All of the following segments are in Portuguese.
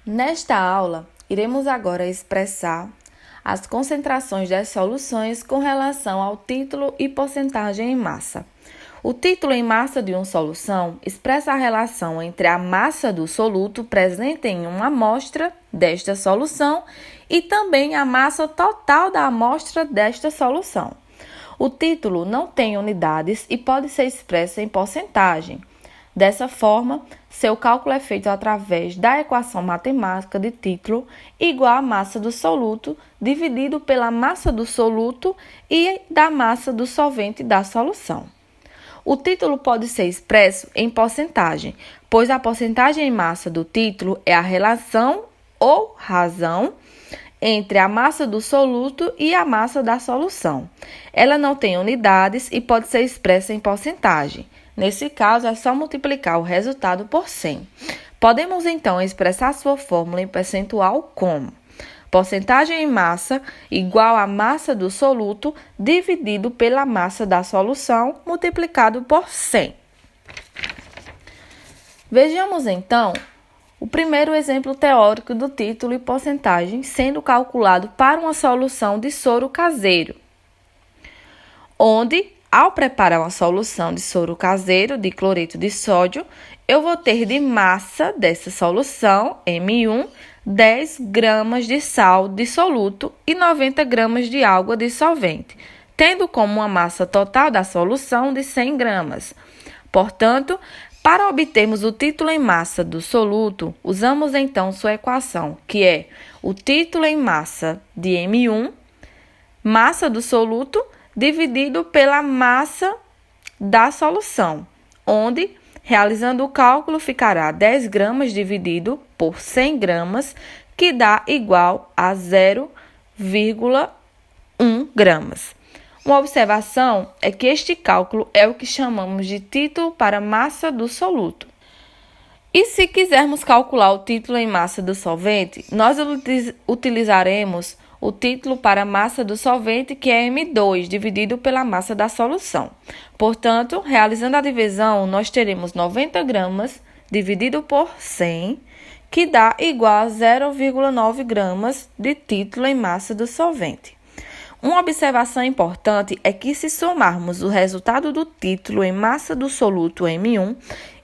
Nesta aula, iremos agora expressar as concentrações das soluções com relação ao título e porcentagem em massa. O título em massa de uma solução expressa a relação entre a massa do soluto presente em uma amostra desta solução e também a massa total da amostra desta solução. O título não tem unidades e pode ser expresso em porcentagem. Dessa forma, seu cálculo é feito através da equação matemática de título igual à massa do soluto dividido pela massa do soluto e da massa do solvente da solução. O título pode ser expresso em porcentagem, pois a porcentagem em massa do título é a relação ou razão entre a massa do soluto e a massa da solução. Ela não tem unidades e pode ser expressa em porcentagem. Nesse caso, é só multiplicar o resultado por 100. Podemos, então, expressar sua fórmula em percentual como porcentagem em massa igual à massa do soluto dividido pela massa da solução multiplicado por 100. Vejamos, então, o primeiro exemplo teórico do título e porcentagem sendo calculado para uma solução de soro caseiro, onde, ao preparar uma solução de soro caseiro de cloreto de sódio, eu vou ter de massa dessa solução, M1, 10 gramas de sal dissoluto e 90 gramas de água dissolvente, tendo como uma massa total da solução de 100 gramas. Portanto, para obtermos o título em massa do soluto, usamos então sua equação, que é o título em massa de M1, massa do soluto, dividido pela massa da solução, onde, realizando o cálculo, ficará 10 gramas dividido por 100 gramas, que dá igual a 0,1 gramas. Uma observação é que este cálculo é o que chamamos de título para massa do soluto. E se quisermos calcular o título em massa do solvente, nós utilizaremos o título para a massa do solvente, que é M2, dividido pela massa da solução. Portanto, realizando a divisão, nós teremos 90 gramas dividido por 100, que dá igual a 0,9 gramas de título em massa do solvente. Uma observação importante é que, se somarmos o resultado do título em massa do soluto M1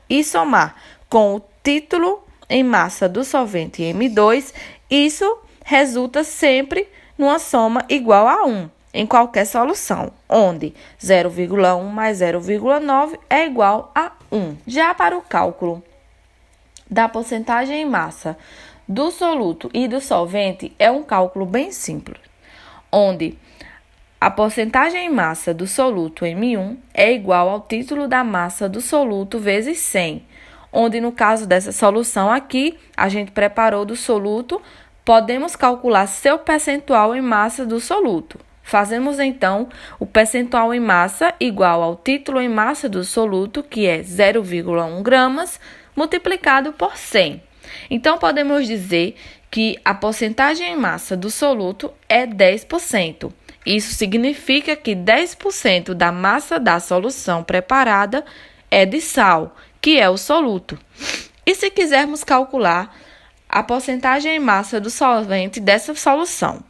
e somar com o título em massa do solvente M2, isso resulta sempre numa soma igual a 1 em qualquer solução, onde 0,1 mais 0,9 é igual a 1. Já para o cálculo da porcentagem em massa do soluto e do solvente, é um cálculo bem simples, onde a porcentagem em massa do soluto M1 é igual ao título da massa do soluto vezes 100, onde no caso dessa solução aqui, a gente preparou do soluto, podemos calcular seu percentual em massa do soluto. Fazemos, então, o percentual em massa igual ao título em massa do soluto, que é 0,1 gramas, multiplicado por 100. Então, podemos dizer que a porcentagem em massa do soluto é 10%. Isso significa que 10% da massa da solução preparada é de sal, que é o soluto. E se quisermos calcular a porcentagem em massa do solvente dessa solução,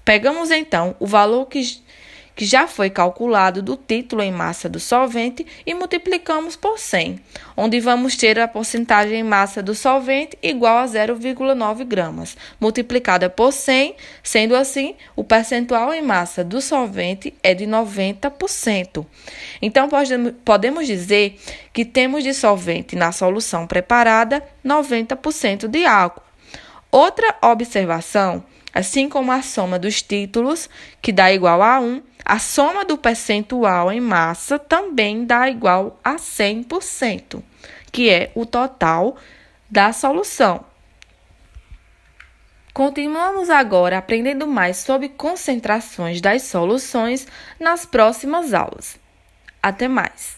pegamos então o valor que já foi calculado do título em massa do solvente e multiplicamos por 100, onde vamos ter a porcentagem em massa do solvente igual a 0,9 gramas, multiplicada por 100, sendo assim, o percentual em massa do solvente é de 90%. Então, podemos dizer que temos de solvente na solução preparada 90% de água. Outra observação, assim como a soma dos títulos, que dá igual a 1, a soma do percentual em massa também dá igual a 100%, que é o total da solução. Continuamos agora aprendendo mais sobre concentrações das soluções nas próximas aulas. Até mais!